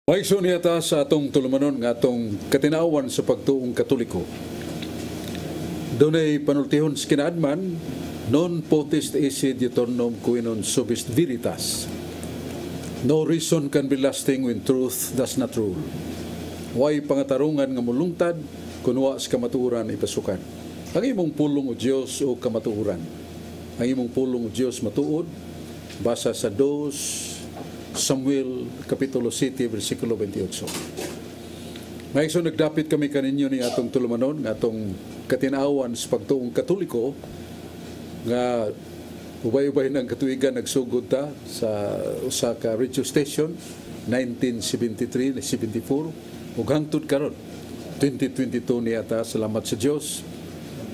Maigsoon niyata sa atong tulumanon nga atong katinawan sa pagtuong Katoliko. Dunay panultihon sa kinaadman, non potest esse diuturnum quinun subist veritas. No reason can be lasting when truth does not rule. Way pangatarungan nga mulungtad kunwa sa kamatuoran ipasukan. Ang imong pulong o Dios o kamatuoran. Ang imong pulong o Dios matuod basa sa 2 Samuel Kapitulo 7, versikulo 28. Ngayon, so nagdapit kami kaninyo ni atong tulumanon, nga atong katinawan sa pagtuong Katoliko, nga ubay-ubay ng katuigan nagsugod ta sa Osaka radio station, 1973-74, ug hangtod karon 2022 niyata. Salamat sa Dios.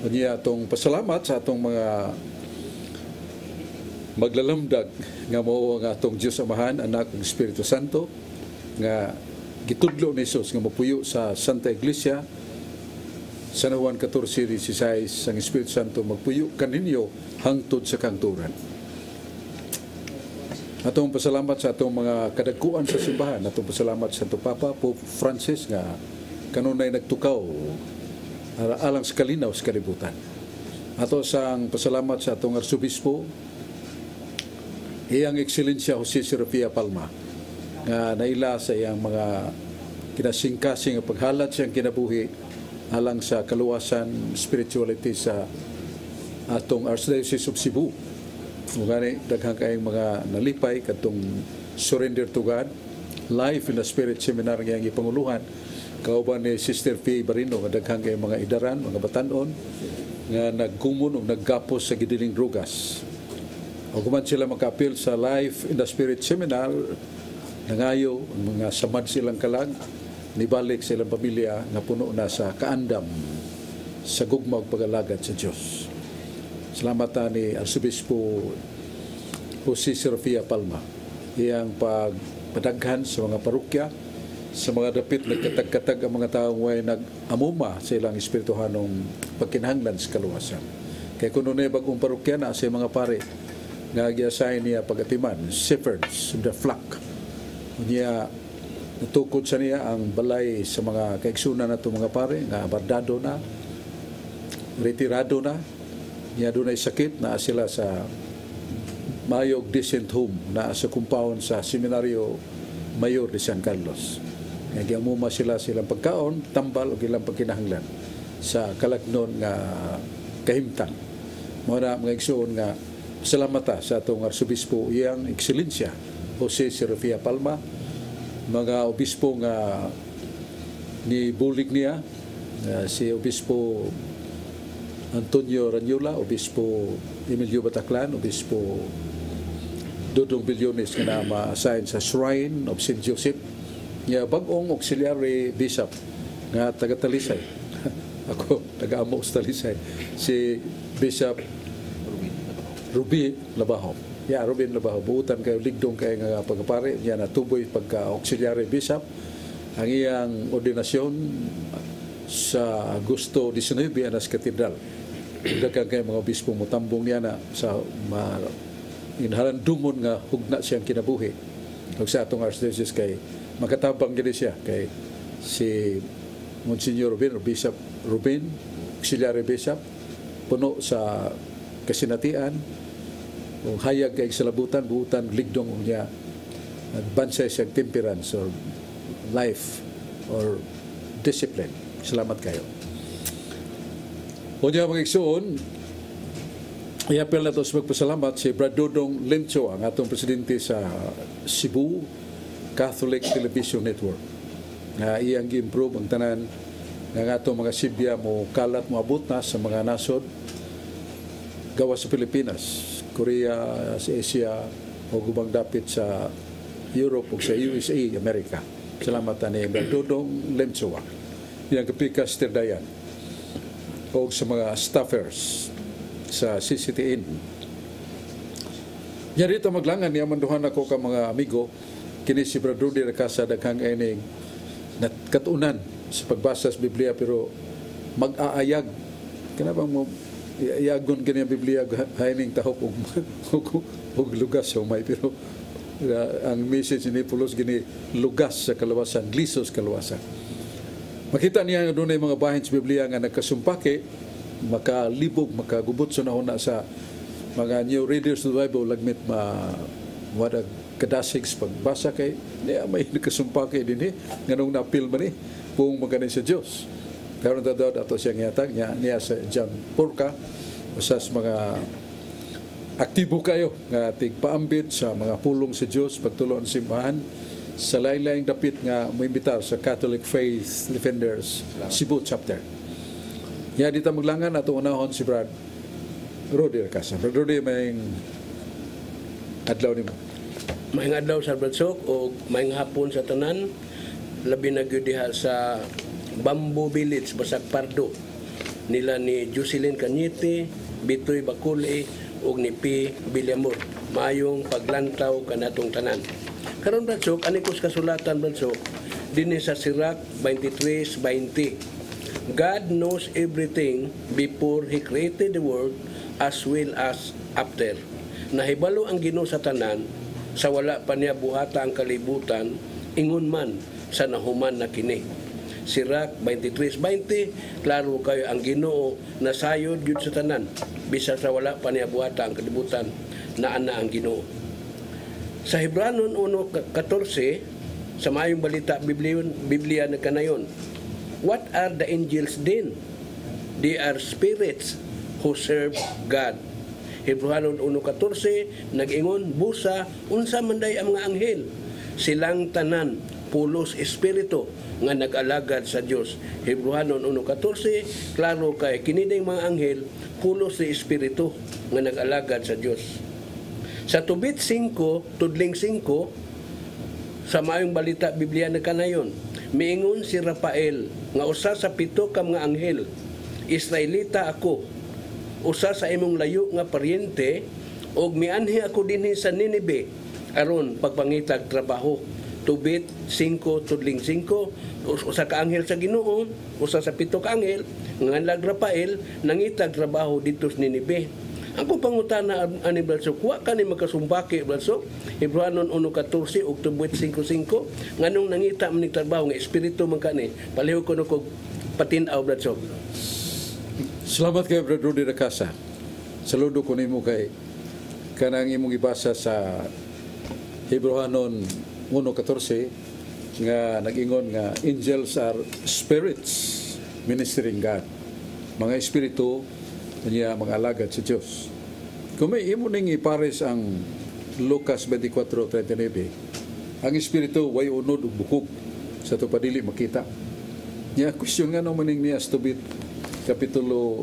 Unya atong pasalamat sa atong mga maglalamdag nga mao ang atong Dios Amahan, Anak ug Espiritu Santo nga gitudlo ni Jesus nga mapuyo sa Santa Iglesia. Sa Juan 14:16 ang Espiritu Santo magpuyo kaninyo hangtod sa kangturan. Atong pasalamat sa atong mga kadagkuan sa simbahan. Atong pasalamat sa atong Papa Pope Francis nga kanunay nagtukaw alang sa kalinaw sa kalibutan. Ato sang pasalamat sa atong Arsobispo, iyang Ekselensya Jose Serapia Palma, nga naila sa iyang mga kinasingkasing nga paghalat siyang kinabuhi alang sa kaluwasan spirituality sa atong Archdiocese of Cebu. Ugani daghang kayong mga nalipay kadtong Surrender to God Life in the Spirit Seminar nga ipanguluhan kauban ni Sister P. Barino, nga daghang kayong mga idaran, mga batanon nga nagkumon o naggapos sa gidiling drugas. O kuman sila makapil sa Life in the Spirit Seminar, nangayo, mga samad silang kalag, nibalik silang pamilya na puno na sa kaandam sa gugmag pag-alagad sa Diyos. Salamat ni Arsobispo Jose Serapia Palma. Iyang pagpadaghan sa mga parokya, sa mga dapit nagkatag-katag ang mga taong way nag-amuma sa ilang espirituhanong pagkinahanglan sa kaluwasan. Kaya kung nunay bagong parokya na sa mga pare, nga gi-assign niya pagatiman, shepherds, the flock. Niya natukod sa niya ang balay sa mga kaigsunan na itong mga pare, nga abardado na, retirado na, niya doon ay sakit, na sila sa Mayog Decent Home, na sa compound sa Seminaryo Mayor de San Carlos. Nga giamuma silang pagkaon, tambal o ilang pagkinahanglan sa kalagnon nga kahimtang. Muna mga igsoon nga salamat sa atong Arsobispo, iyang Ekselensya Jose Serapia Palma, mga obispo nga ni bulig niya, si Obispo Antonio Ranyola, Obispo Emilio Bataclan, Obispo Dudong Bilyones nga na ma-assign sa Shrine of St. Joseph, niya bagong auxiliary bishop nga taga-Talisay. Ako taga-amo sa Talisay, si Bishop Ruby Labaho. Ruben Labaho. Buutan kayo, ligdong kayo nga pagpare. Yan na tuboy pagka-auxiliary bishop. Ang iyang ordinasyon sa Agosto 19, anas katedral. Daghang kayo mga obispo mo tambong niya na sa inhalandumon nga hugna siyang kinabuhi. Kung sa atong Archdiocese kay makatabang gini siya kay si Monsignor Ruben, Bishop Ruben, auxiliary bishop, puno sa kasinatian, hayag kay salabutan, buutan, ligdong niya bansay sa temperance or life or discipline. Salamat kayo. O niya mga igsoon, i-apel na ito sa magpasalamat si Brad Dodong Limcho, ang atong presidente sa Cebu Catholic Television Network, na iyang gi-improve ang tanan ng atong mga Sibya mo kalat mo abot na sa mga nasod gawa sa Pilipinas, Korea, sa Asia, o gubang dapit sa Europe o sa USA, Amerika. Salamat ni Brad Dodong Limcho, iyang kapikas Tirdayan, o sa mga staffers sa CCTN. Yan rito maglangan niya manduhan ako ka mga amigo, kini si Brad Rudy Recasa daghang ining katunan sa pagbasa sa Biblia pero mag-aayag. Kanabang mo iayagon kini ang Biblia haining tahop og lugas sa umay pero ang message ni Pulos gini lugas sa kalawasan, glisos kalawasan. Makita niya nga doon ay mga bahin sa Biblia nga nagkasumpake, makalibog, makagubot sa nahuna sa mga new readers of the Bible, lagmit mawadag kadasig sa pagbasa kay niya may nagkasumpake din nganong napil man kung maganin sa Diyos. Karon dadod ato siyang yatag niya sa John Porca, usas mga aktibo kayo nga tigpaambit sa mga pulong sa Diyos, pagtuloan simbahan, sa lain-laing dapit nga moimbitar sa Catholic Faith Defenders Cebu Chapter. Ya dito maglangan ato unahon si Brad Rudy Recasa. Brad Rudy, may adlaw nimo. May adlaw sa Bradsok o may hapon sa tanan, labi na gyud diha sa Bamboo Village, Basag Pardo, nila ni Jocelyn Cañete, Bitoy Bakuli ug ni P. Villamor. Mayong paglantaw kanatong tanan. Karon Bradsok, anikos kasulatan Bradsok, dinhi sa Sirach 23:20. God knows everything before He created the world as well as after. Nahibalo ang Ginoo sa tanan, sa wala pa niya buhata ang kalibutan, ingon man sa nahuman na kini. Sirach 23:20, klaro kayo ang Ginoo nasayod gyud sa tanan, bisa sa wala pa niya buhata ang kalibutan, naa na ang Ginoo. Sa Hebranon 1:14, sa mayong balita Biblia na kanayon, what are the angels then? They are spirits who serve God. Hebrehanon 1:14 nag-ingon, busa unsa man day ang mga anghel, silang tanan pulos espiritu nga nag-alagad sa Dios. Hebrehanon 1:14 klaro kay kini ding mga anghel pulos ni espiritu nga nag-alagad sa Dios. Sa Tubit 5 tudling 5 sa mayong balita Biblia na kanayon, miingon si Rafael nga usa sa 7 ka mga anghel, Israelita ako, usa sa imong layo nga paryente, og mianhi ako dinhi sa Ninibe aron pagpangitag trabaho. Tubit 5 tudling 5, usa ka anghel sa Ginoo, usa sa 7 ka anghel nga nag Rafael nangitag trabaho dito sa Ninibe. Ang pangutana ani Bradsok, wa ka ni makasumbaki Bradsok. Hebrehanon 1:14 ug Tubit 5:5 nganong nangita man ning trabaho nga espiritu man kani. Palihog ko no kog patin-aw Bradsok. Salamat kay Brad Rudy Recasa. Saludo ko nimo kay kanang imong ibasa sa Hebrehanon 1:14 nga nag-ingon nga angels are spirits ministering God. Mga espiritu niya mga alagad sa Diyos. Kung may imo ning ipares ang Lucas 24:39, ang espiritu way unod ug bukog sa tupadili makita. Niya question nga naman ning niya Tubit kapitulo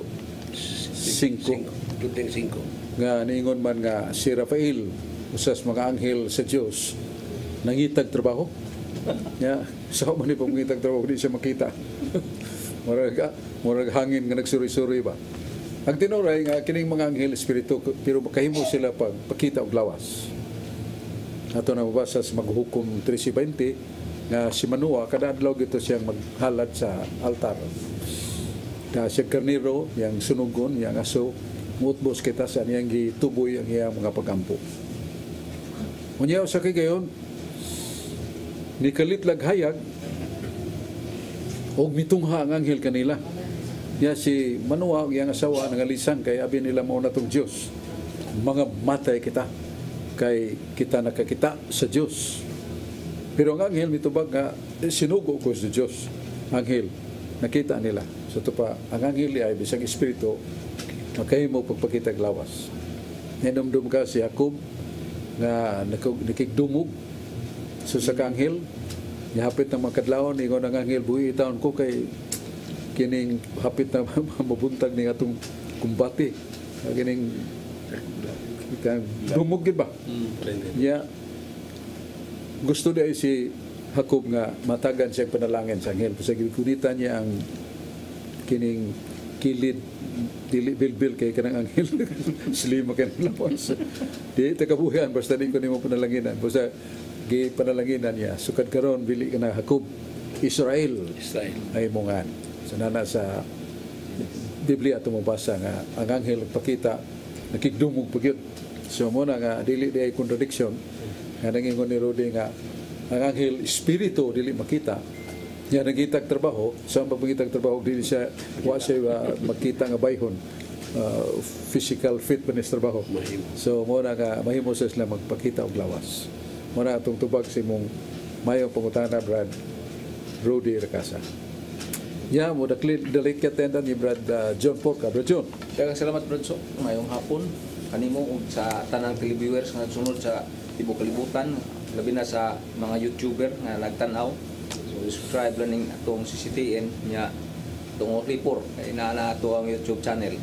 5 nga niingon man nga si Rafael usas mga anghel sa Dios nangitag trabaho. Nya sa man ni pangitag trabaho di siya makita. Murag hangin nga nagsuri-suri ba. Ang tinuray nga kining mga anghel espiritu pero makahimo sila pag pakita og lawas. Ato na mabasa sa maghukom 13:20 nga si Manoa kada adlaw gito siyang maghalad sa altar. Na siya karnero yang sunugon yang aso mutbos kita sa niyang gituboy ang iyang mga pagampo. Unya sa kay gayon ni kalitlag hayag og mitungha ang anghel kanila. Ya si Manoa ang iyang asawa nangalisan kay abi nila mao na tong Dios. Mga matay kita kay kita nakakita sa Dios. Pero ang anghel mitubag nga sinugo ko sa Dios. Anghel nakita nila. So ito pa, ang anghel ay bisag espiritu makahimo pagpakita og lawas. Hinumdum ka si Jacob nga nakigdumog so sa anghel hapit na makadlawon ingon ang anghel buhi taon ko kay kining hapit na mabuntag ning atong kumbate kining dumog gid ba ya gusto day si Jacob nga matagan siya panalangin sa anghel sa gikunitan niya ang kining kilid dili bilbil kay kanang anghel slima kay lapas di takabuhian basta di ko nimo panalanginan basta gi panalanginan niya sukad karon bili kana Jacob Israel ay mungan so nana sa Biblia ato mabasa nga ang anghel pakita nakigdumog pagyud so mo na nga dili di ay contradiction nga nangingon ni Rudy nga ang anghel espiritu dili makita niya nagitag trabaho sa pagpagitag trabaho dili siya wa siya makita nga bayhon physical fit pa ni trabaho so mo na nga mahimo sa sila magpakita og lawas mo na atong tubag si mong mayong pangutana Brad Rudy Racasa ya mo dali katendan ni Brad John Porca Brad John daghang salamat Brad So mayong hapon kanimo ug sa tanang televiewers nga sunod sa tibuok kalibutan labi na sa mga YouTuber nga nagtan-aw subscribe lang ning atong CCTN nya tungod report kay naa ato ang YouTube channel.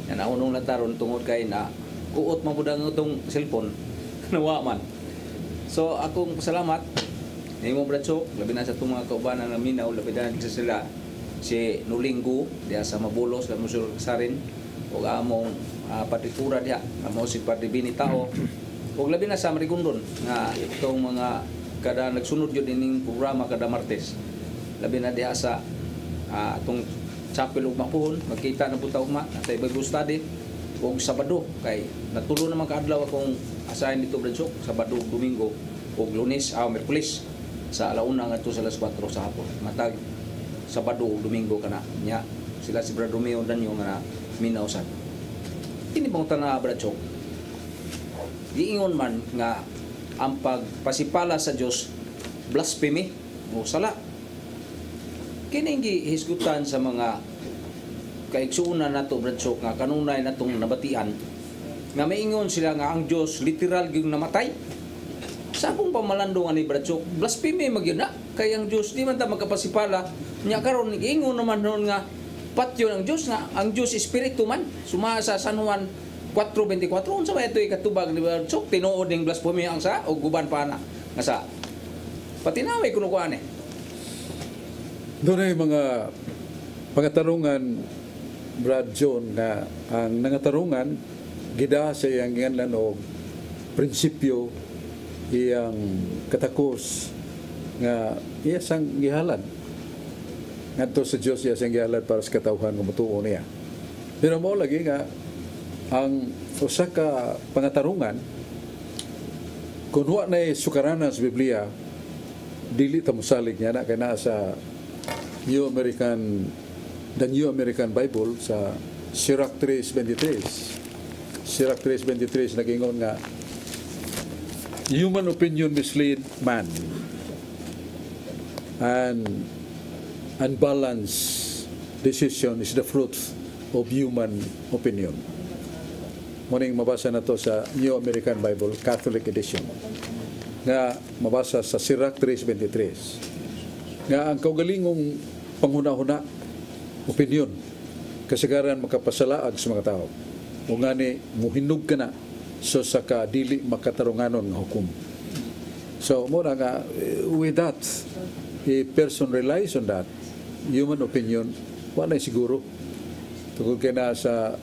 Yan naunong lataron tungod kay na kuot man pud ang atong cellphone nawa man. So akong salamat nimo Brad So labi na sa atong mga kaubanan nga minaw labi na sa sila si Nulinggo diha sa Mabulos sa Musur Sarin ug among partitura diha amo si Padre Bini Tao ug labi na sa Marigondon nga itong mga kada nagsunod yun ining programa kada Martes labi na diha sa atong chapel ug Mapuhon magkita na buta ugma sa Bible study ug Sabado kay natulo naman kaadlaw akong asahin dito Brad So Sabado ug Domingo ug Lunes Miyerkules sa alauna ngadto sa alas 4 sa hapon matag Sabado ug Domingo kana nya sila si Brad Romeo Danyo nga minausan kini bang tana Brad So giingon man nga ang pagpasipala sa Dios blasphemy o sala kining gihisgutan sa mga kaigsuonan nato Brad So nga kanunay natong nabatian nga maingon sila nga ang Dios literal gyud namatay sa akong pamalandong ani Brad So blasphemy magyud na kay ang Dios di man ta magkapasipala nya karon giingon naman noon nga patyo ng Dios nga ang Dios espiritu man suma sa San Juan 4:24 unsa ba ito'y katubag ni Brad So tinuod ning blasphemy ang sa o guban pa na nga sa patinaway kuno kuan doon ay mga pangatarungan Brad John nga ang nangatarungan gida sa iyang nganlan og prinsipyo iyang katakos nga iya sang gihalad ngadto sa Dios iya sang gihalad para sa katawhan nga motuo niya pero mo lagi nga ang usa ka pangatarungan kung wa na sukaranan sa Biblia dili ta mosalig niya na kay naa sa the New American Bible sa Sirach 3:23 nagingon nga human opinion mislead man and unbalanced decision is the fruit of human opinion. Muning mabasa na to sa New American Bible, Catholic Edition. Nga mabasa sa Sirach 3:23. Nga ang kaugalingong panghuna-huna, opinion, kasagaran makapasalaag sa mga tao. O nga ni, muhinog ka na so sa kadili makatarunganon ng hukom. So, muna nga, with that, a person relies on that, human opinion, wala siguro. Tungkol kaya na sa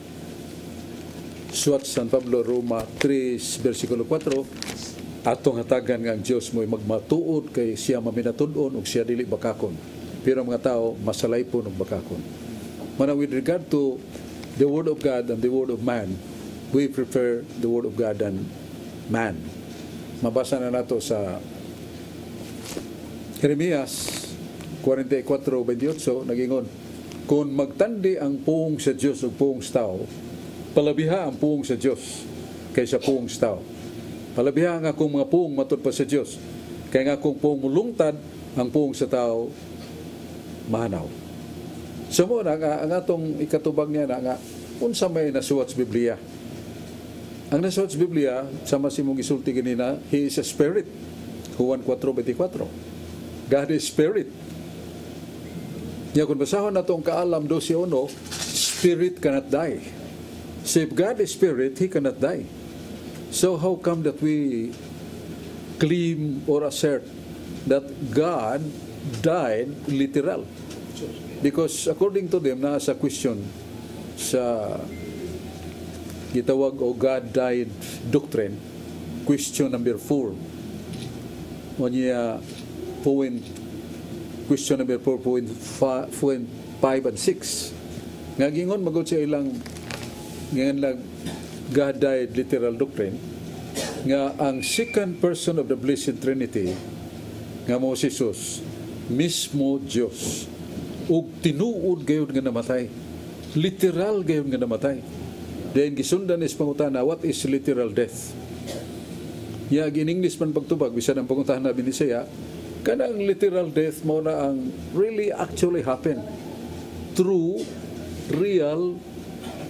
Suat San Pablo, Roma 3, versikulo 4, atong hatagan nga ang Diyos mo'y magmatuod kay siya maminatudon o siya dili bakakon. Pero mga tao, masalay po ng bakakon. Mana with regard to the Word of God and the Word of man, we prefer the Word of God than man. Mabasa na nato sa Jeremias 44:28, nagingon, kung magtandi ang puong sa Diyos o puong sa tao, palabiha ang puong sa Diyos kaysa puong sa tao. Palabiha ang akong mga puong matod pa sa Diyos Kaya nga kung puong mulungtad, ang puong sa tao, manaw. So mo na, ang atong ikatubag niya na nga, unsa may nasuwat sa Biblia. Ang nasuwat sa Biblia, sama si mong isulti ganina, He is a Spirit. Juan 4:24. God is Spirit. Kaya kung basahon na itong Kaalam 12:1, Spirit cannot die. So if God is Spirit, He cannot die. So how come that we claim or assert that God died literal? Because according to them, nasa question sa gitawag o God died doctrine, question number 4. Question number 4.5 and 6. Nga gingon magod siya ilang ngayon lang God died literal doctrine nga ang second person of the Blessed Trinity nga mo si Jesus mismo Diyos ug tinuod gayud nga namatay, literal gayud nga namatay. Then gisundan is pangutana, what is literal death? In English man pagtubag bisan ang pangutana binisaya, kanang literal death mo na ang really actually happen, true, real,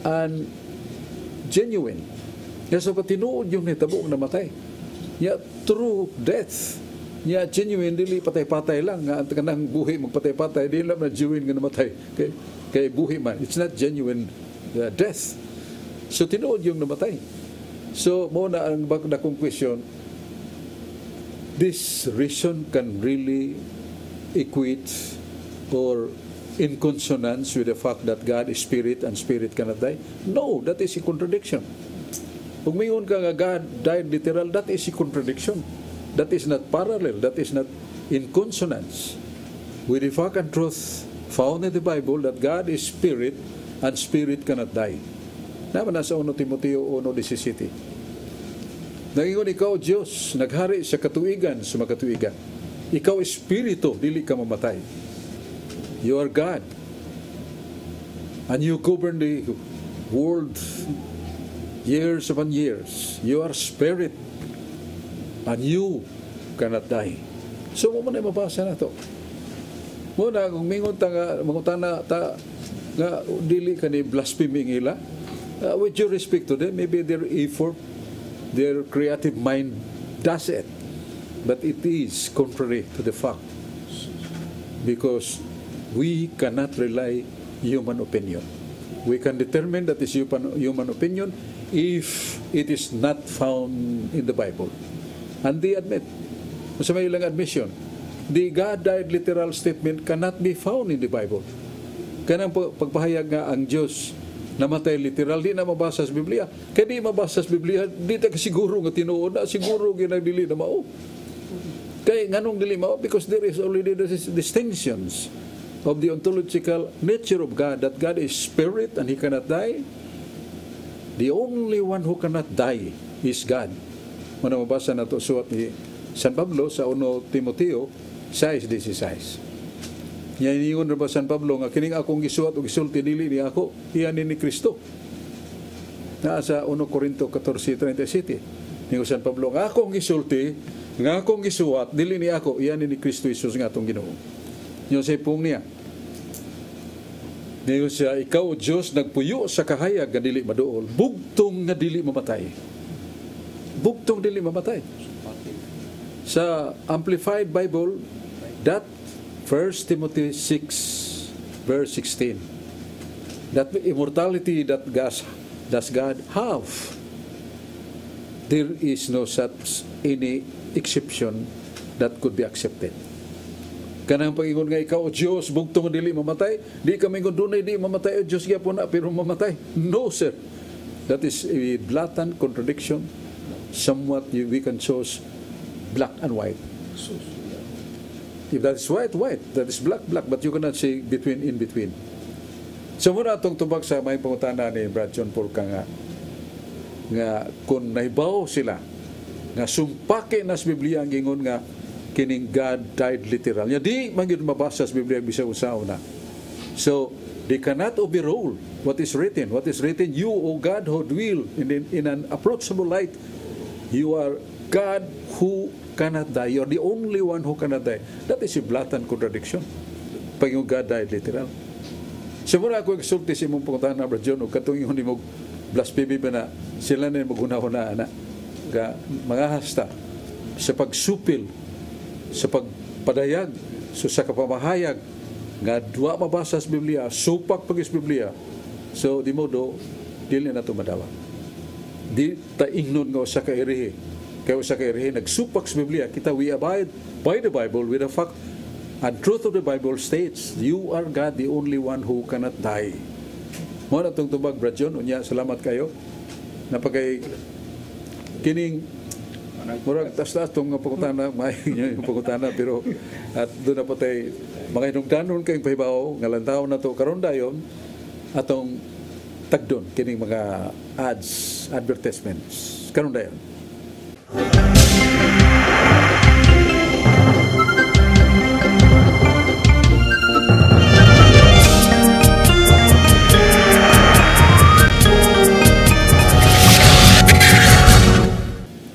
and genuine. So patinuod yung nitabo na matay. True death. Genuine, dili patay-patay lang. Nga kanang buhi magpatay-patay, dili lang na genuine nga namatay. Kay buhi man. It's not genuine death. So tinuod yung namatay. So mo na ang dakong question, this reason can really equate or in consonance with the fact that God is Spirit and Spirit cannot die? No, that is a contradiction. Kung mayroon ka nga God died literal, that is a contradiction. That is not parallel. That is not in consonance with the fact and truth found in the Bible that God is Spirit and Spirit cannot die. Naman nasa 1 Timoteo 1:17. Nangingon ikaw, Diyos, naghari sa katuigan, sa makatuigan. Ikaw Espiritu, dili ka mamatay. You are God. And you govern the world years upon years. You are Spirit. And you cannot die. So, mo na mabasa na ito. Muna, kung mingon ta nga, mangutana ta, nga, dili ka ni blaspheming ila, with due respect to them, maybe their effort, their creative mind does it. But it is contrary to the fact. Because we cannot rely human opinion. We can determine that is human opinion if it is not found in the Bible. And they admit, sa may ilang admission, the God died literal statement cannot be found in the Bible. Kanang pagpahayag nga ang Diyos namatay literal, di na mabasa sa Biblia. Kaya di mabasa sa Biblia, di ta kasiguro nga tinuod na, siguro ginagdili na mao. Kaya nganong dili mao? Because there is already the distinctions of the ontological nature of God, that God is Spirit and He cannot die. The only one who cannot die is God. Muna mabasa na ito suwat ni San Pablo sa 1 Timoteo 6:16. Iningon na ba San Pablo nga kining akong gisuwat o gisulti dili ni ako, iyan ni Kristo. Na sa 1 Corinto 14:37. Ningon San Pablo nga akong gisulti, nga akong gisuwat dili ni ako, iyan ni Kristo Jesus nga atong Ginoo. Yung sa ipong niya. Ngayon siya, ikaw, Diyos, nagpuyo sa kahayag nga dili maduol. Bugtong nga dili mamatay. Bugtong dili mamatay. Sa Amplified Bible, that 1 Timothy 6:16, that immortality that does God have, there is no such any exception that could be accepted. Kanang pag-ingon nga ikaw, o Diyos, bugtong dili mamatay, di kami ingon dunay di mamatay, o Diyos gyapon na pero mamatay. No, sir. That is a blatant contradiction. Somewhat we can choose black and white. If that is white, white. That is black, black. But you cannot say between, in between. So muna itong tubag sa may pangutana ni Brad John Paul nga kung naibaw sila nga sumpake na sa Biblia ang ingon nga kining God died literal. Di magyud mabasa sa Biblia bisag usaw na. So they cannot overrule what is written. What is written, you, O God, who dwell in an approachable light, you are God who cannot die. You're the only one who cannot die. That is a blatant contradiction. Pag yung God died, literal. Siguro ako exulti sa imong puntahan na Brad John, o katong yung mo blasphemy ba na sila na maghuna-huna na mga hasta sa pagsupil, sa pagpadayag, so sa kapamahayag, nga duwa mabasa sa Biblia, supak pag sa Biblia. So, di mo do, dili na ito madawa. Di ta ingnon nga usa ka irihe. Kaya usa ka irihe, nagsupak sa Biblia, kita we abide by the Bible with the fact and truth of the Bible states, you are God, the only one who cannot die. Mo na itong tubag, Brad John, unya, salamat kayo. Napagay, kining, murag tas-tas itong pagkutana, maayong nyo yung pagkutana, pero at doon na po tayo, mga inungdanon kayong pahibaw, nga lantaw na to karon dayon, atong tagdon, kining mga ads, advertisements, karon dayon.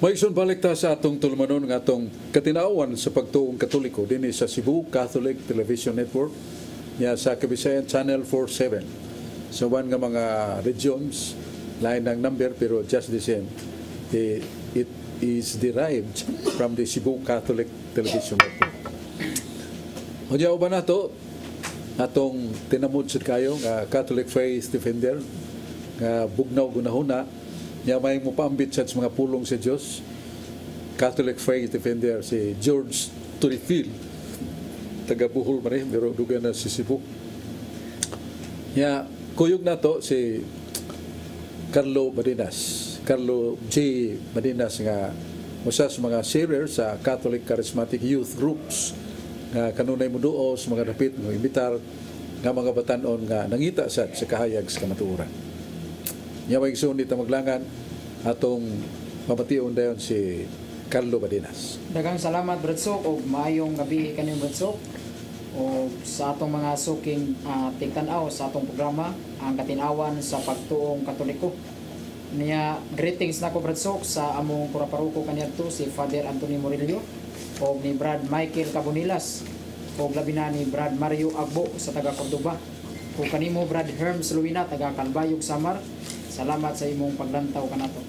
Maigsoon balik ta sa atong tulumanon ng atong katinawan sa pagtuong Katoliko din sa Cebu Catholic Television Network niya sa Kabisayan Channel 47. So one nga mga regions, lain ng number pero just the same. It is derived from the Cebu Catholic Television Network. O diyaw ba na to? Atong tinamod sa kayo nga Catholic Faith Defender nga bugnaw gunahuna niya may mupambit sa mga pulong sa Diyos. Catholic Faith Defender si George Turifil, taga Bohol man rin, pero duga na si Cebu. Niya, kuyog na to si Carlo J. Madinas nga usa sa mga sharer sa Catholic Charismatic Youth Groups nga kanunay mo duo sa mga dapit mo imitar nga mga batanon nga nangita sa kahayag sa kamatuoran. Niya may igsoon dito maglangan atong mamation dayon si Carlo Madinas. Daghang salamat Brad Sok og maayong gabi kaning Brad Sok o sa atong mga suking tigtanaw sa atong programa ang katinawan sa pagtuong Katoliko. Niya greetings nako Brad Sok sa among puraparuko kaniadto si Father Anthony Morillo o ni Brad Michael Cabonilas o labi na ni Brad Mario Agbo sa taga Cordoba o kanimo Brad Herms Luina taga Calbayog Samar. Salamat sa imong paglantaw kanato.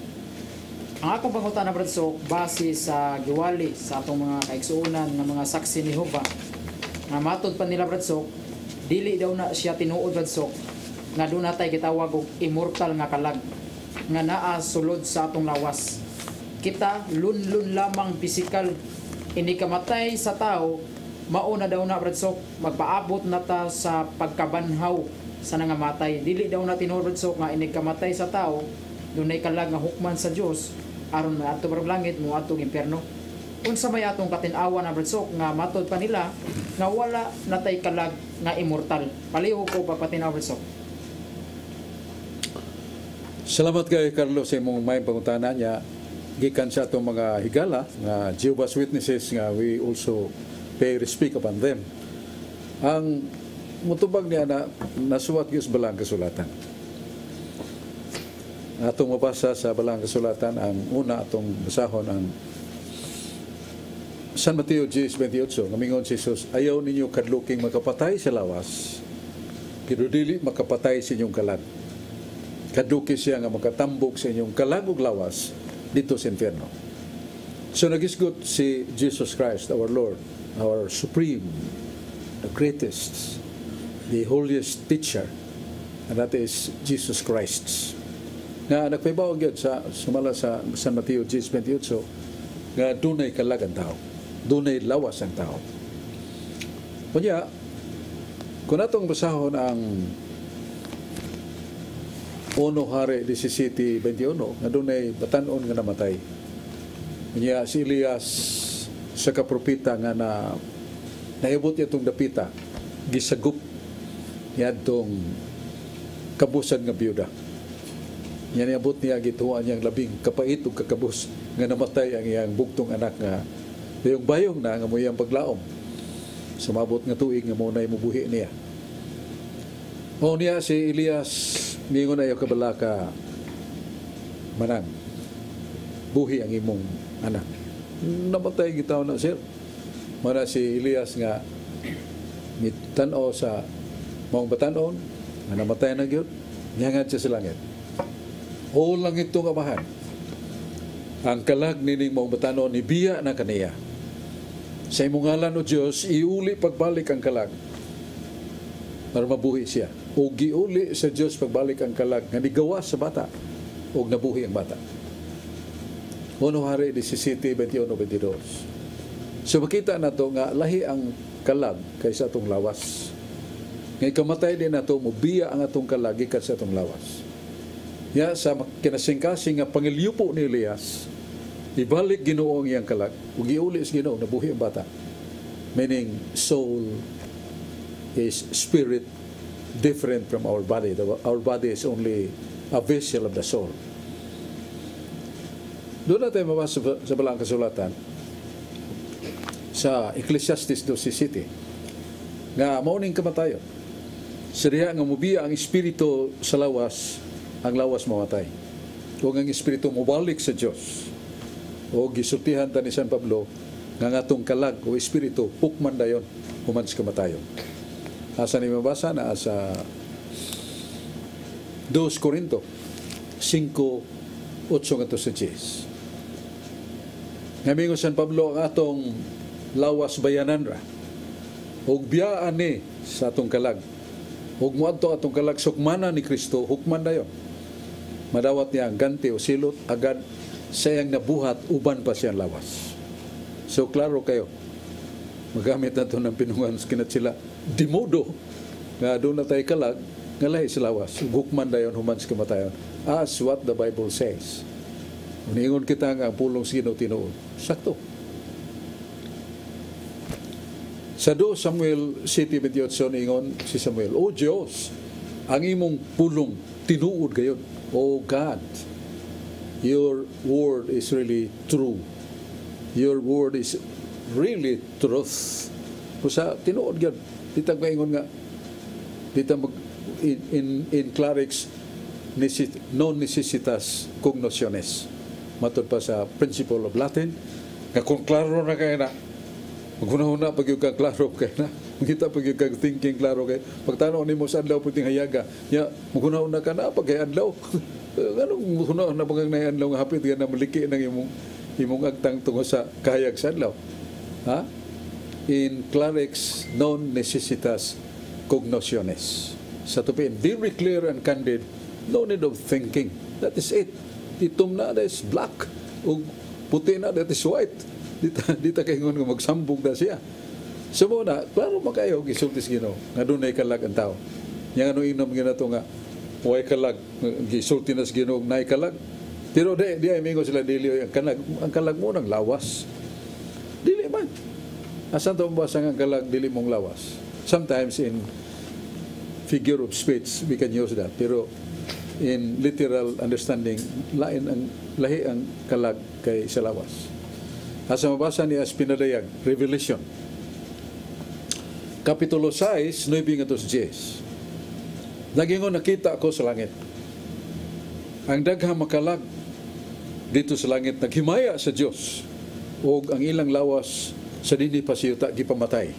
Ang akong pangutana Brad Sok base sa giwali sa atong mga kaigsuonan nga mga saksi ni Jehovah nga matod pa nila Brad Sok dili daw na siya tinuod Brad Sok nga doon natay gitawag og immortal nga kalag nga naa sulod sa atong lawas. Kita lunlun lamang pisikal ini kamatay sa tao mauna daw na Brad Sok magpaabot na ta sa pagkabanhaw sa nangamatay. Dili daw na tinuod Brad Sok nga ini kamatay sa tao dunay kalag nga hukman sa Dios aron maato barang langit mo atong impierno. Unsa may atong katin-awan na Brad Sok nga matod pa nila nga wala natay kalag nga immortal. Palihog ko papatinaw Brad Sok. Salamat kay Carlo sa imong may pangutana niya. Gikan sa atong mga higala nga Jehovah's Witnesses nga we also pay respect upon them. Ang mutubag niya na nasuwat gyud sa balang kasulatan. Atong mabasa sa balang kasulatan ang una atong basahon ang San Mateo 10:28 nga mingon si Jesus, ayaw ninyo kadluking makapatay sa lawas, pero dili makapatay sa inyong kalag. Kadluki siya nga makatambok sa inyong kalag ug lawas dito sa infierno. So nagisgot si Jesus Christ, our Lord, our supreme, the greatest, the holiest teacher, and that is Jesus Christ. Nga nagpaibaw gyud sa sumala sa San Mateo 10:28 nga dunay kalag ang tao, dunay lawas ang tao. Kunya, kung atong basahon ang 1 Hari 17:21 nga dunay batan-on nga namatay. Kunya si Elias sa kapropita nga na naibot itong dapita gisagup niya itong kabusan nga biyuda. Yan niabot niya gituan niyang labing kapait ug kakabus nga namatay ang iyang bugtong anak nga bayong na nga moyang paglaom. Sumabot nga tuig nga mo na imubuhi niya. O niya si Elias ningon ayo kabalaka manang buhi ang imong anak. Namatay gitaw na sir. Mana si Elias nga mitanaw sa maong batanon, nga namatay na gyud, nyangad siya sa langit. O langit itong amahan. Ang kalag nining maong batanon, nibiya na kaniya. Sa imong ngalan o Diyos, iuli pagbalik ang kalag para mabuhi siya. O giuli sa Diyos pagbalik ang kalag nga nigawas sa bata o nabuhi ang bata. Uno hari 17:21-22. So makita na to nga lahi ang kalag kaysa atong lawas. Ngay kamatay din nato mubiya ang atong kalag gikan sa atong lawas. Ya sa kinasingkasing nga pangiliyupo ni Elias, ibalik Ginoo ang iyang kalag ug giuli sa Ginoo nabuhi ang bata. Meaning soul is spirit different from our body. Our body is only a vessel of the soul. Doon natin mabasa sa balang kasulatan sa Ecclesiastes 12:7 nga mauning kamatayon. Sariya nga mubiya ang espiritu sa lawas, ang lawas mamatay. O ang espiritu mubalik sa Dios. O gisultihan ta ni San Pablo nga ngatong kalag o espiritu hukman dayon human sa kamatayon. Asa ni mabasa na sa 2 Corinto 5:8-10. Ngamingo San Pablo ang atong lawas bayanan ra. Ug biyaan ni sa atong kalag. Ug moadto atong kalag sukmana ni Kristo hukman dayon. Madawat niya ang ganti o silot agad sayang nabuhat uban pa siyang lawas. So klaro kayo. Magamit nato ng pinungan kinat sila dimodo nga doon na tayo kalag nga lahi sa lawas. Hukman dayon human sa kamatayon. As what the Bible says. Uningon kita nga ang pulong sino tinuod. Sakto. Sa 2 Samuel 7:28 ingon si Samuel, O Diyos, ang imong pulong tinuod gayon. O God, your word is really true. Your word is really truth. Kusa tinuod gyud. Ditag maingon nga ditag in clerics non necessitas cognotiones. Matod pa sa principle of Latin, nga kung klaro na kayo na, maghuna-huna pag yung klaro kayo na, magkita pag yung thinking klaro kayo, pagtanaw ni mo sa adlaw puting hayaga, ya, maghuna-huna ka na pag adlaw. Anong maghuna-huna pag adlaw nga hapit ka na maliki ng imong agtang tungo sa kahayag sa adlaw? Ha? In clerics non necessitas cognotiones. Sa tupin, very clear and candid, no need of thinking. That is it. Itom na, that is black. O puti na, that is white. Dita kaingon nga magsambog na siya. So muna, klaro makayo, gisultis Ginoo nga doon ay kalag ang tao. Yang ano inom gina to nga, way kalag, gisulti na sa Ginoo na kalag. Pero di ay mingo sila dili ang kalag mo ng lawas. Dili man. Asan to mabasa ang kalag dili mong lawas? Sometimes in figure of speech we can use that. Pero in literal understanding, lahi ang kalag kay sa lawas. Asa mabasa ni Espinadayag, Revelation. Kapitulo 6, 9-10. Nagingon nakita ako sa langit. Ang daghang makalag dito sa langit naghimaya sa Dios. O ang ilang lawas sa dinhi pasiyuta gipamatay.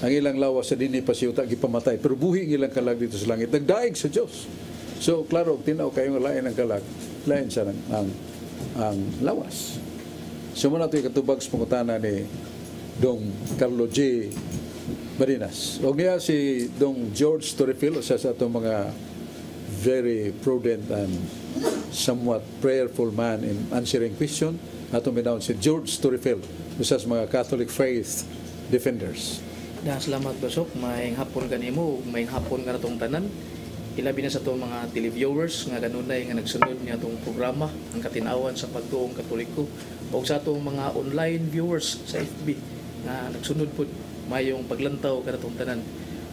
Ang ilang lawas sa dinhi pasiyuta gipamatay. Pero buhi ang ilang kalag dito sa langit nagdaig sa Dios. So, klaro, tinaw kayong lain ang kalag, lain siya ang lawas. So, muna ito yung katubag sa pangutana ni Dong Carlo J. Marinas. O niya si Dong George Torrefil, sa itong mga very prudent and somewhat prayerful man in answering question. Atong binaon si George Torrefil, isa sa mga Catholic faith defenders. Salamat Basok, may hapon kanimo, may hapon ka na itong tanan. Ilabi na sa itong mga televiewers nga ganunay nga nagsunod niya itong programa, ang katinawan sa pagtuong Katoliko, o sa itong mga online viewers sa FB nga nagsunod po mayong paglantaw ka na itong tanan.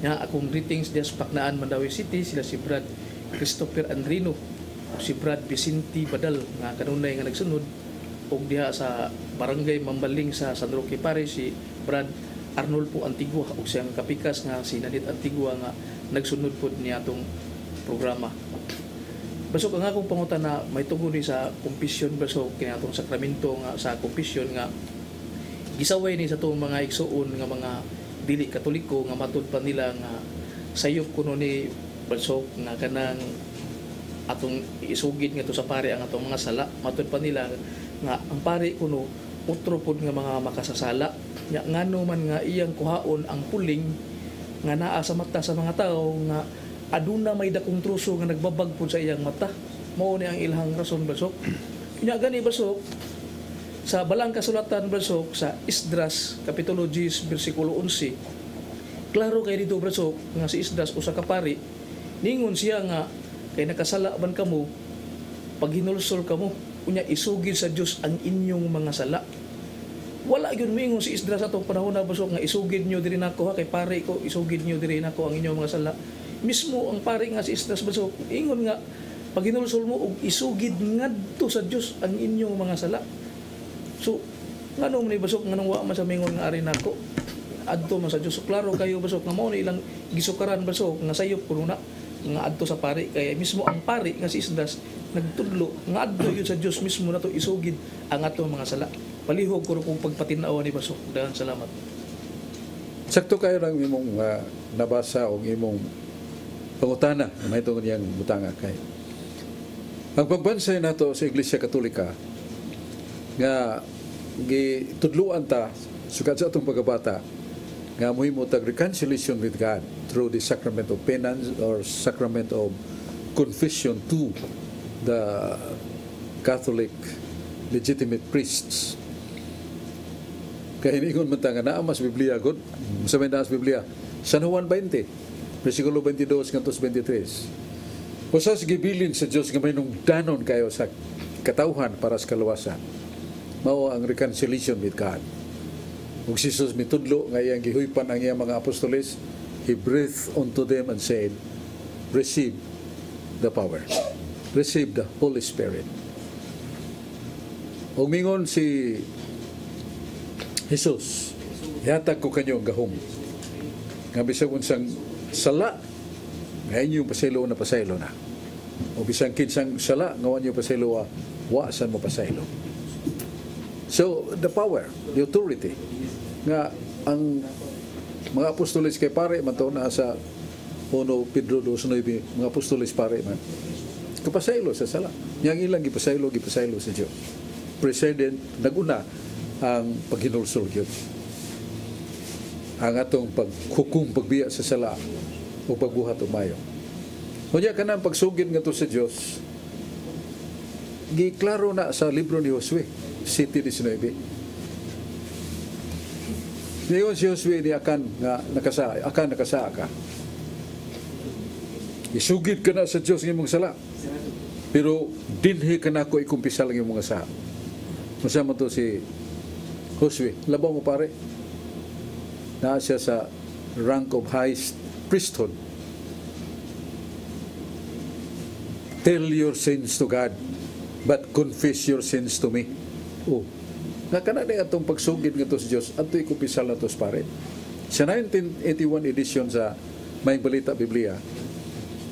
Nga akong greetings diya sa Paknaan, Mandawi City, sila si Brad Christopher Andrino, si Brad Vicente Badal nga kanunay nga nagsunod, o diha sa Barangay Mambaling sa San Roque Parish, si Brad Arnolfo Antigua, o siyang kapikas nga si Nadit Antigua nga nagsunod po niya itong programa. Basok ang akong pangutan na may tungod ni sa confession basok kinatong sakramento nga sa confession nga gisaway ni sa tong mga igsuon nga mga dili katoliko nga matud pa nila nga sayop kuno ni basok nga kanang atong isugid nga to sa pare ang atong mga sala matud pa nila nga ang pare kuno utro pod nga mga makasasala nga ngano man nga iyang kuhaon ang puling nga naa sa mata sa mga tao nga aduna may dakong truso nga nagbabag po sa iyang mata. Mao ni ang ilhang rason basok. Nya gani basok sa balang kasulatan basok sa Esdras kapitulo 10 bersikulo 11. Klaro kay dito basok nga si Esdras usa ka pari ningon siya nga kay nakasala man kamo pag hinulsol kamo unya isugid sa Dios ang inyong mga sala. Wala gyud mingon si Esdras atong panahon na basok nga isugid nyo diri nako ha kay pare ko isugid nyo diri nako ang inyong mga sala. Mismo ang pare nga si Esdras basok ingon nga pag hinulsol mo og isugid ngadto sa Dios ang inyong mga sala. So nganong ni basok nganong wa man sa mingon nga ari nako adto man sa Dios. So, klaro kayo basok nga mao ni ilang gisukaran basok nga sayop kuno na nga adto sa pare kay mismo ang pare nga si Esdras nagtudlo nga adto yun sa Dios mismo nato isugid ang atong mga sala. Palihog ko kung pagpatinaw ni basok. Daghang salamat. Sakto kayo lang imong nabasa o imong pangutana na may tungod niyang butanga kay. Ang pagbansay nato sa Iglesia Katolika nga gitudluan ta sukad sa atong pagkabata nga mohimo tag reconciliation with God through the sacrament of penance or sacrament of confession to the Catholic legitimate priests. Kaya iniingon man ta nga naa mas Biblia god sa may naas Biblia San Juan 20 versikulo 22 ngantos 23. Usas gibilin sa Dios nga may danon kayo sa katawhan para sa kaluwasan. Mao ang reconciliation with God. Ug si Jesus mitudlo nga iyang gihuypan ang iyang mga apostoles, he breathed unto them and said, receive the power. Receive the Holy Spirit. Ug mingon si Jesus, ihatag ko kanyo ang gahom. Nga bisag unsang sala, nga inyong pasaylo na pasaylo na. O bisang kinsang sala, nga inyong pasaylo waasan mo pasaylo. So, the power, the authority, nga ang mga apostoles kay pare man to na sa 1 Pedro 2:9 mga apostoles pare man kapasaylo sa sala. Yang ilang gipasaylo sa Dios. President naguna ang paghinulsol gyud. Ang atong paghukom pagbiya sa sala o pagbuhat og mayo. Unya kanang pagsugid ngadto sa Dios giklaro na sa libro ni Josue 7:19. Ngayon si Josue ni akan nakasa ka. Isugid ka na sa Dios ng imong sala. Pero dinhi ka na ko ikumpisal ang imong sala. Masama to si Josue. Labaw mo pare. Na siya sa rank of highest priesthood. Tell your sins to God, but confess your sins to me. Oh, nga kana na atong pagsugid nga to sa Dios adto ikumpisal na to sa pare. Sa 1981 edition sa May Balita Biblia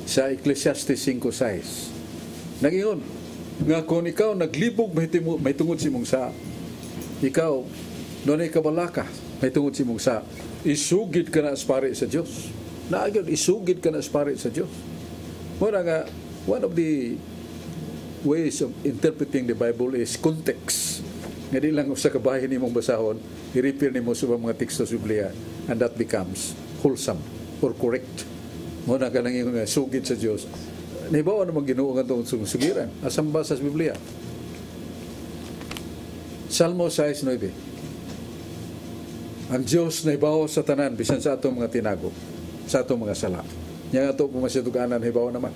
sa Ecclesiastes 5:6 nagingon nga kung ikaw naglibog may tungod si mong sa ikaw dunay kabalaka may tungod si mong sa isugid ka na sa pare sa Dios. Naagyon isugid ka na sa pare sa Dios. Mura nga one of the ways of interpreting the Bible is context. Nga di lang sa kabahin nimong basahon, i-repair nimo sa mga teksto sa Biblia, and that becomes wholesome or correct. Muna ka nang yung sugid sa Diyos. Nahibawa naman Ginoo nga itong sugiran. Asang basa sa Biblia? Salmo 6:9. Ang Diyos nahibawa sa tanan, bisan sa atong mga tinago, sa atong mga sala. Yang ato pumasyatuganan, nahibawa naman.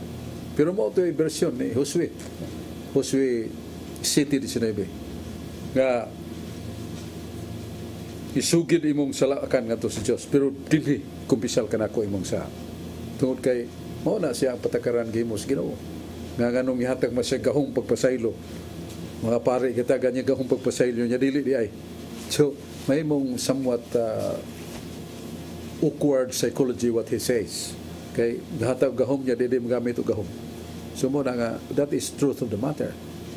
Pero mo ito yung version ni Josue. Josue 7:19. Nga isugid imong sala akan ngadto sa Dios pero dinhi kumpisal kanako imong sa tungod kay mao na siya ang patakaran gihimo sa Ginoo nga nganong ihatag man siya gahong pagpasaylo mga pare gitagan niya gahong pagpasaylo niya dili di ay so may mong somewhat awkward psychology what he says kay gahatag gahom niya dili magamit og gahom So mo na nga, that is truth of the matter.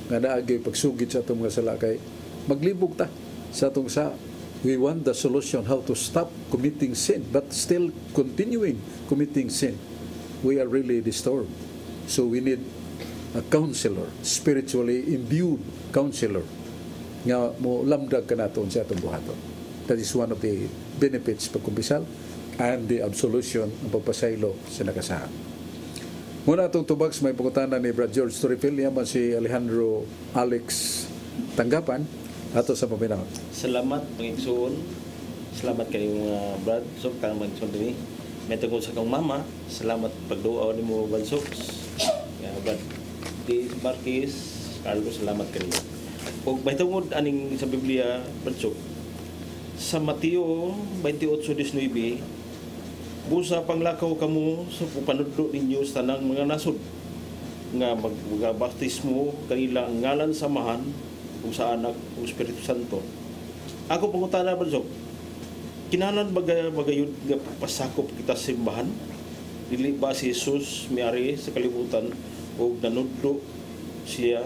Nga naagay pagsugid sa atong mga sala kay maglibog ta sa atong sa. We want the solution how to stop committing sin but still continuing committing sin. We are really disturbed. So we need a counselor, spiritually imbued counselor nga mo lamdag ka naton sa atong buhaton. That is one of the benefits pagkumpisal and the absolution ng pagpasaylo sa nakasahan. Muna itong tubags may pagkutanan ni Brad George Torrefil, yaman si Alejandro Alex Tanggapan ato sa paminahon. Salamat pangigsuon. Salamat kayo mga Brad. So kang magsuon dinhi. May tungkol sa kang mama. Salamat pagduaw nimo Brad Sox. Brad Di Marquez, Carlos, salamat kayo. Ug may tungod aning sa Biblia Brad Sox. Sa Mateo 28:19 busa panglakaw kamo sa panudlo ninyo sa tanang mga nasod nga magbaptismo kanila ang ngalan samahan ug sa anak ug Espiritu Santo. Ako pangutana ba so? Kinahanglan bagayud nga pasakop kita sa simbahan? Dili ba si Jesus miari sa kalibutan ug nanudlo siya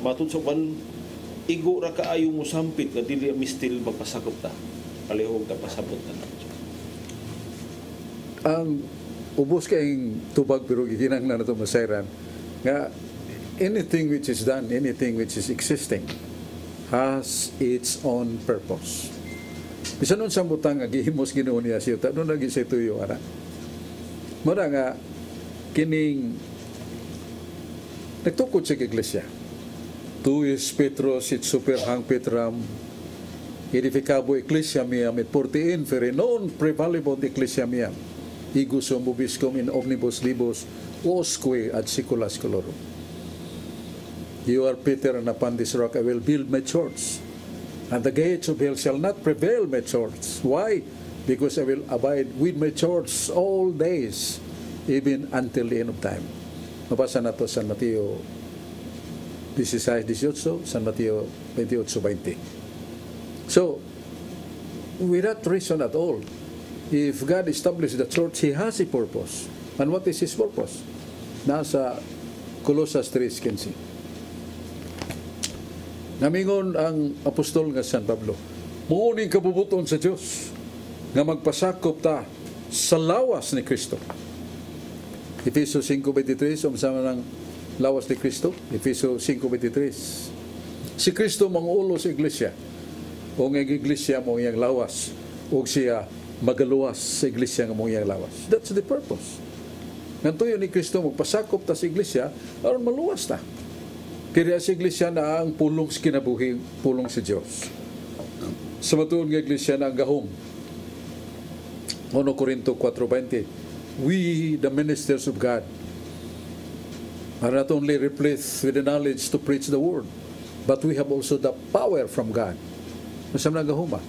matud sa pan igo ra kaayo mo sampit nga dili mistil magpasakop ta. Palihog ta pasabot ta. Ang ubos kayong tubag pero gikinahanglan nato masayran nga anything which is done, anything which is existing has its own purpose. Bisan nun sa butang nga gihimos Ginoo niya siya ta nun lagi sa tuyo ara. Mura nga kining nagtukod sa iglesia. Tuis Petros it superhang Petram edificabo ecclesia miam et portiin fere non prevalebant ecclesia miam. Igo sum ubiscum in omnibus libus osque ad saecula saeculorum. You are Peter, and upon this rock I will build my church, and the gates of hell shall not prevail my church. Why? Because I will abide with my church all days, even until the end of time. Mabasa na to San Mateo 16:18, San Mateo 28:20. So, without reason at all, if God established the church, He has a purpose. And what is His purpose? Nasa Colossians 3:15. Namingon ang apostol nga San Pablo, muning kabubuton sa Diyos nga magpasakop ta sa lawas ni Kristo. Efeso 5:23, umsama ng lawas ni Kristo. Efeso 5:23. Si Kristo manguulo sa iglesia. O nga iglesia mo iyang lawas. O siya magaluwas sa iglesia nga mo iyang lawas. That's the purpose. Ngantuyo ni Kristo magpasakop ta sa iglesia aron maluwas ta. Kaya sa iglesia na ang pulong sa kinabuhi, pulong sa Diyos. Sa matuon nga iglesia na ang gahom. 1 Corinto 4:20. We, the ministers of God, are not only replaced with the knowledge to preach the word, but we have also the power from God. Masam na gahom ba?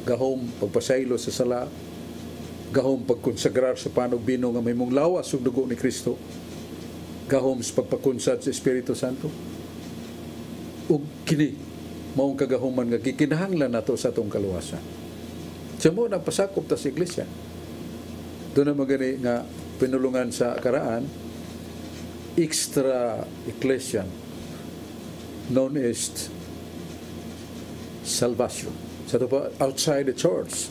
Gahom pagpasaylo sa sala, gahom pagkonsagrar sa panugbino nga may mong lawas ug dugo ni Kristo, gahom sa pagpakunsad sa Espiritu Santo. Ug kini maong kagahuman nga gikinahanglan nato sa atong kaluwasan. Sa mo nagpasakop ta sa iglesia. Doon na magani nga pinulungan sa karaan, extra ecclesia known as salvation. Sa ito pa, outside the church,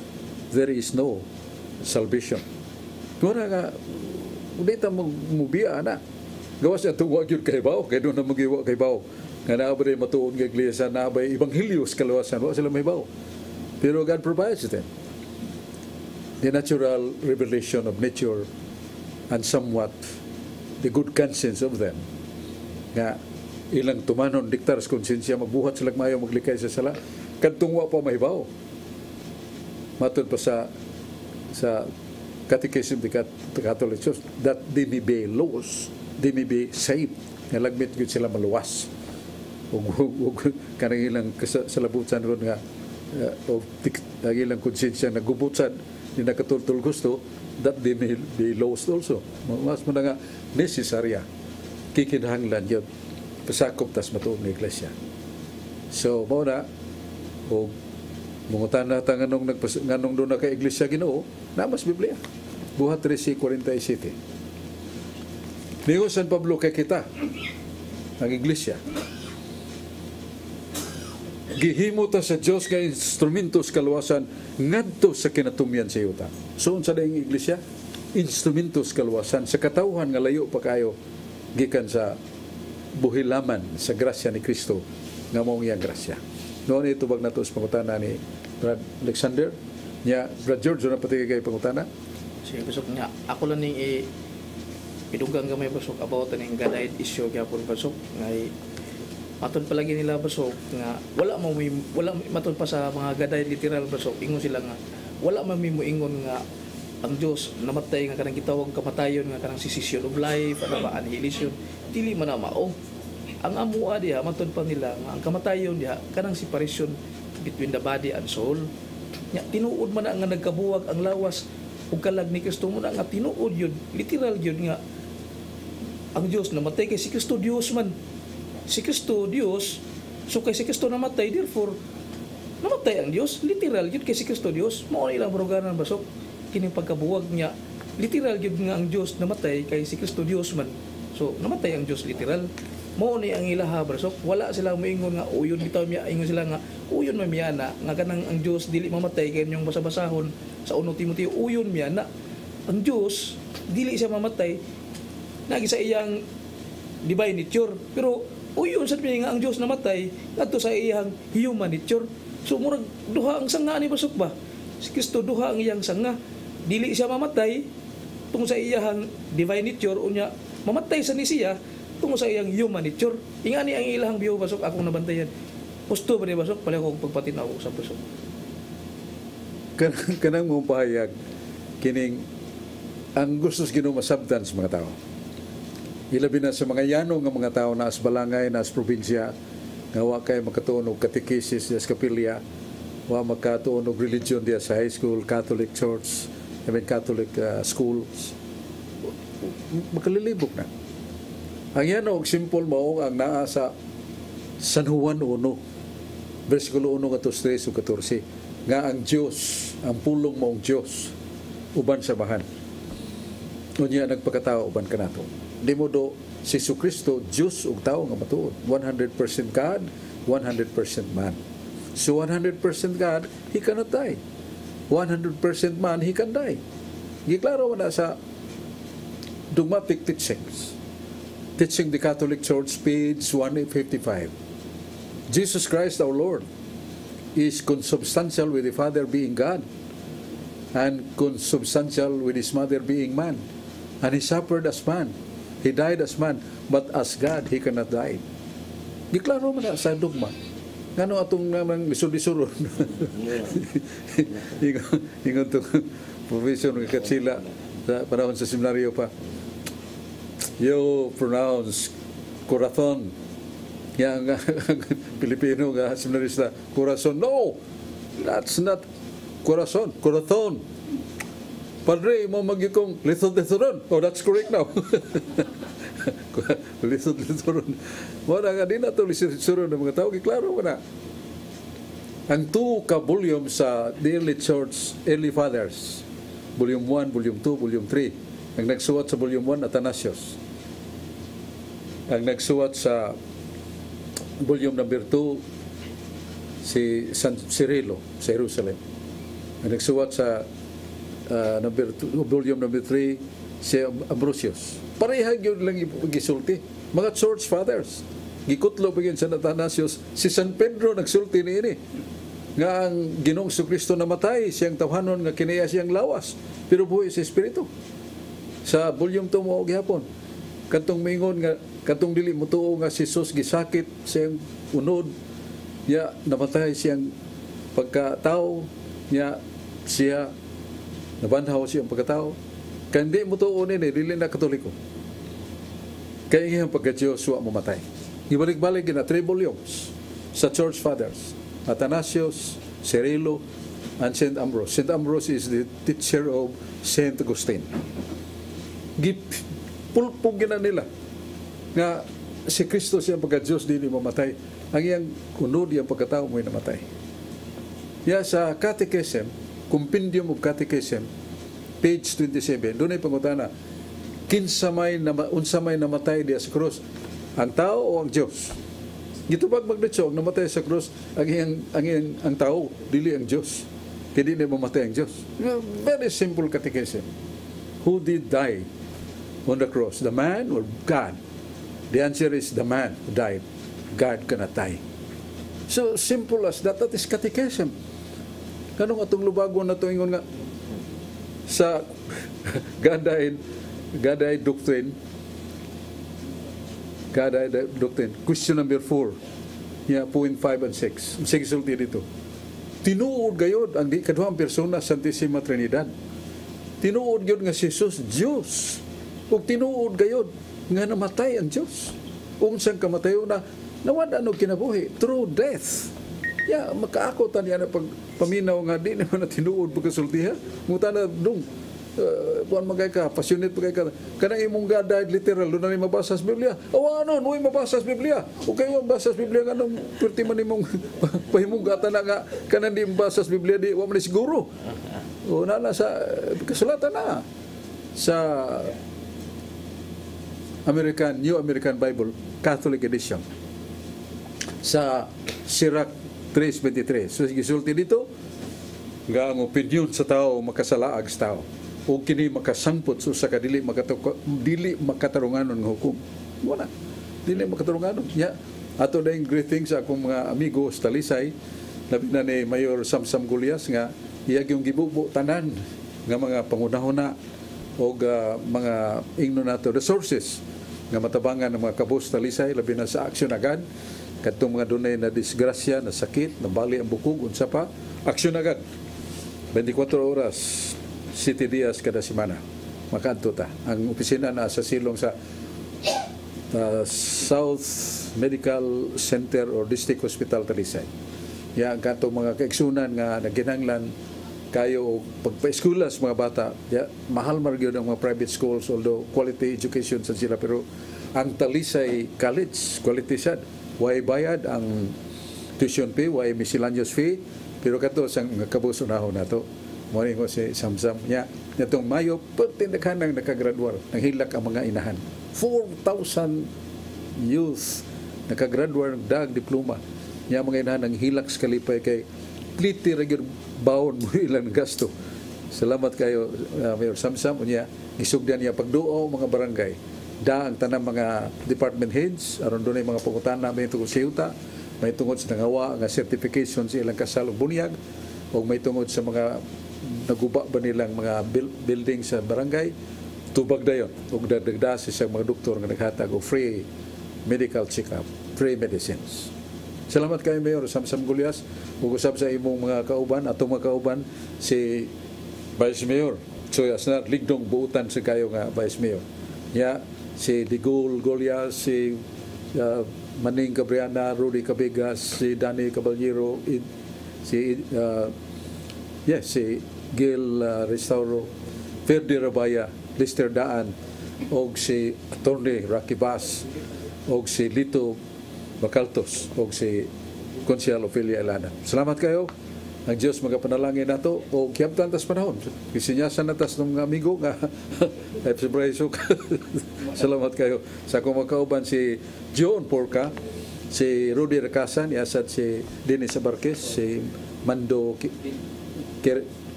there is no salvation. Kung nga, hindi ta mubiya na. Gawas na tuwag yun kay Bao, kaya doon na magiwa kay Bao. Nga naabay matuon ng iglesia, naabay evanghelios kalawasan, wala sila may Bao. Pero God provides them. The natural revelation of nature and somewhat the good conscience of them. Nga ilang tumanon, diktaras konsensya, magbuhat sila mayo, maglikay sa sala. Kadtungwa pa mahibaw. Matod pa sa Catechism of the Catholic Church that they may be lost, they may be saved. Nga lagmit yun sila maluwas. Ug kanang ilang salabutan ron nga of ilang konsensya nagubutsan ni nakatultul gusto that they may be lost also. Mas mo na nga necessarya kikinahanglan yun pasakop tas matuon ng iglesia. So mao na o mungutan na ta nganong doon na kay iglesia Ginoo na mas Biblia. Buhat 13:47. Niyo San Pablo kay kita, ang iglesia. Gihimo ta sa Dios nga instrumentos kaluwasan ngadto sa kinatumyan sa yuta. So unsa dayang iglesia? Instrumentos kaluwasan sa katawhan nga layo pa kayo gikan sa buhilaman sa grasya ni Kristo nga mao iyang grasya. Noon ito bag nato sa pangutana ni Brad Alexander nya Brad George na pati kay pangutana. Sige pasok nga ako lang ning pidugang gamay pasok about ning gadayad issue gyapon pasok ngay maton palagi nila pasok nga wala maton pa sa mga gadayad literal pasok ingon sila nga wala man mi moingon nga ang Dios namatay nga kanang gitawag kamatayon nga kanang cessation of life ano ba annihilation dili man na mao ang amua diha maton pa nila nga ang kamatayon diha kanang separation between the body and soul nya tinuod man na nga nagkabuwag ang lawas ug kalag ni Kristo mo na nga tinuod yun literal yun nga ang Dios namatay kay si Kristo Dios man si Kristo Dios so kay si Kristo namatay therefore namatay ang Dios literal yun kay si Kristo Dios mao na ilang broganan basok kining pagkabuwag niya literal yun nga ang Dios namatay kay si Kristo Dios man so namatay ang Dios literal mao ni ang ilaha basok wala sila moingon nga uyon bitaw miya ingon sila nga uyon man miya na nga kanang ang Dios dili mamatay kay yung basa-basahon sa 1 Timoteo uyon miya na ang Dios dili siya mamatay nagi sa iyang divine nature pero uyon sa nga ang Dios namatay ngadto sa iyang human nature so murag duha ang sanga ni basok ba si Kristo duha ang iyang sanga dili siya mamatay tungod sa iyang divine nature unya mamatay sa ni siya tungod sa iyang human nature ingani ang ilahang biyo basok akong nabantayan pusto ba ni basok pala akong pagpatinaw sa basok kanang mong pahayag kining ang gusto sa Ginoo masabtan sa mga tao. Ilabi na sa mga yanong nga mga tao na as balangay, na as probinsya, nga wa kay makatuon og catechesis sa kapilya, wa makatuon og religion diya sa high school, Catholic church, Catholic schools. Makalilibok na. Ang yanog simple mao ang naa sa San Juan 1, versikulo 1 katos 3 ug 14 nga ang Dios, ang pulong maong Dios uban sa bahan. Unya nagpakatao uban kanato. Di mo do si Jesucristo Dios ug tao nga matuod. 100% God, 100% man. So 100% God, He cannot die. 100% man, He can die. Giklaro na sa dogmatic teachings. Teaching the Catholic Church, page 155. Jesus Christ our Lord is consubstantial with the Father being God and consubstantial with His Mother being man. And He suffered as man. He died as man. But as God, He cannot die. Giklaro man na sa dogma. Ngano atong namang lisod-lisuron. Ingon itong profession ng Katsila sa panahon sa seminaryo pa. You pronounce corazon. Yang Pilipino nga seminarista, corazon. No! That's not corazon. Corazon. Padre, mo magikong lisod-lisuron. Oh, that's correct now. Lisod-lisuron. Wala nga din na ito lisod-lisuron ng mga tao. Kiklaro ka na. Ang 2 ka-volume sa The Early Church, Early Fathers, Volume 1, Volume 2, Volume 3. Ang nagsuwat sa Volume 1, Athanasius. Ang nagsuwat sa Volume number 2, si San Cirilo sa Jerusalem. Ang nagsuwat sa Volume number 3, si Ambrosius. Parehag yun lang gisulti. Mga church fathers. Gikutlo bigyan sa Athanasius, si San Pedro nagsulti ni ini. Nga ang Ginoong Jesucristo namatay, siyang tawhanon nga kinaya siyang lawas. Pero buhay sa Espiritu. Sa Volume 2 mo gihapon. Kantong mingon nga, kantong dili mo tuo nga si Jesus gisakit siyang unod. Ya, namatay siyang pagkatao niya siya nabanhaw siyang pagkatao. Kaya hindi mo tuo nini, dili na Katoliko. Kaya iyang pagka-Diyos wa mamatay. Ibalik-balik na 3 volumes sa Church Fathers. Athanasius, Cirilo, and St. Ambrose. St. Ambrose is the teacher of St. Augustine. Pulpog na nila nga si Kristo siyang pagka-Diyos dili mamatay. Ang iyang unod iyang pagkatao mo'y namatay. Sa Catechism, Compendium of Catechism, page 27, doon ay pangutana, unsa may namatay diya sa krus, ang tao o ang Dios? Gitubag magditso, ang namatay sa krus ang tao, dili ang Dios. Kaya di na mamatay ang Dios. Very simple catechism. Who did die on the cross? The man or God? The answer is the man who died. God cannot die. So simple as that. That is catechism. Kanong atong lubagon na ito ingon nga sa God died doctrine. Question number 4. Yeah, point 5 and 6. Sige sulti dito. Tinuod gayod ang di kaduhang persona Santissima Trinidad. Tinuod gayod nga si Jesus Dios. Ug tinuod gayod nga namatay ang Dios. Unsang kamatayo na nawad ano kinabuhi through death. Ya, makaako ta niya na pagpaminaw nga di naman na tinuod pagkasultiha. Muta na dong buwan magay ka, passionate magay ka. Kanang imong God died literal, doon na ni mabasa sa Biblia. O ano, nuwi mabasa sa Biblia. O kayo mabasa sa Biblia nga nung pwerte man imong pahimugatan na nga kanang di mabasa sa Biblia, di wa man siguro. O na sa kasulatan na sa New American Bible, Catholic Edition. Sa Sirach 3:23. So gisulti dito nga ang opinion sa tao makasalaag sa tao o kini makasangpot sa kadili dili makatarunganon nga hukom. Wala. Dili makatarunganon. Ya, ato daing greetings sa akong mga amigo sa Talisay, labi na ni Mayor Samsam Gulyas nga iyag yung gibubo tanan nga mga pangunahuna o mga ingno nato resources nga matabangan ng mga kabus Talisay labi na sa aksyon agad. Katong mga dunay na disgrasya, na sakit, na bali ang bukog, unsa pa, aksyon agad. 24 oras, 7 dias kada semana. Makaadto ta. Ang opisina na sa silong sa South Medical Center or District Hospital Talisay. Ya, ang katong mga kaigsunan nga naginanglan kayo pagpa-eskwela sa mga bata. Ya, mahal margyod ang mga private schools, although quality education sa sila, pero ang Talisay College, quality sad. Way bayad ang tuition fee, way miscellaneous fee, pero kato sang kabus unahon nato. Mo ni ko si Samsam nya, natong Mayo pertindakan nang nakagraduar, nang hilak ang mga inahan. 4,000 youth nakagraduar ng dag diploma. Nya mga inahan nang hilak sa kalipay kay pliti ra gyud bawon mo ilang gasto. Salamat kayo Mayor Samsam unya gisugdan niya pagduo mga barangay. Da ang tanang mga department heads aron dunay mga pangutana may tungod sa yuta, may tungod sa nangawa nga certification sa ilang kasal ug bunyag o may tungod sa mga naguba ba nilang mga building sa barangay, tubag dayon ug dagdag sa mga doktor nga naghatag og free medical check-up, free medicines. Salamat kayo Mayor Samsam Gulyas ug usab sa imong mga kauban, atong mga kauban si Vice Mayor Choy Asnar, ligdong buutan sa kayo nga Vice Mayor. Ya, si Digul Golias, si Maning Cabriana, Rudy Cabigas, si Danny Caballero, si Gil Restauro, Ferdi Rabaya, Lister Daan, og si Attorney Rocky Bass, og si Lito Bacaltos, og si Konsyal Ophelia Elana. Salamat kayo. Ang Diyos magapanalangin nato o kiyabtan tas panahon. Isinyasan na tas ng mga amigo nga salamat kayo. Sa akong magkauban si John Porca, si Rudy Racasan, iasad si Dennis Abarquez, si Mando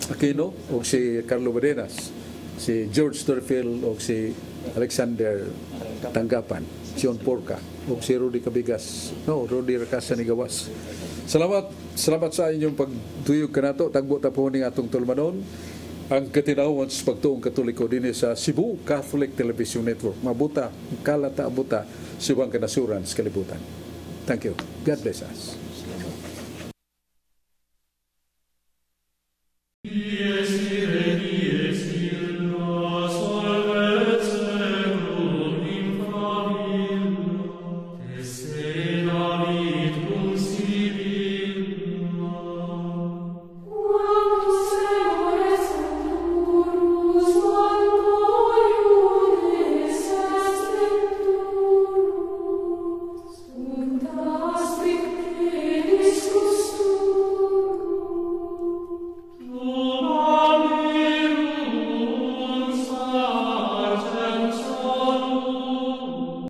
Aquino, o si Carlo Badenas, si George Turfield, o si Alexander Tanggapan, John Porca, o si Rudy Cabigas, Rudy Racasan ni Gawas. Salamat sa inyong pagtuyog kanato. Tagbo ta po ning atong tulmanon ang katinawan sa pagtuong Katoliko dinhi sa Cebu Catholic Television Network. Mabuta, kalata abuta, subang kanasuran sa kalibutan. Thank you. God bless us.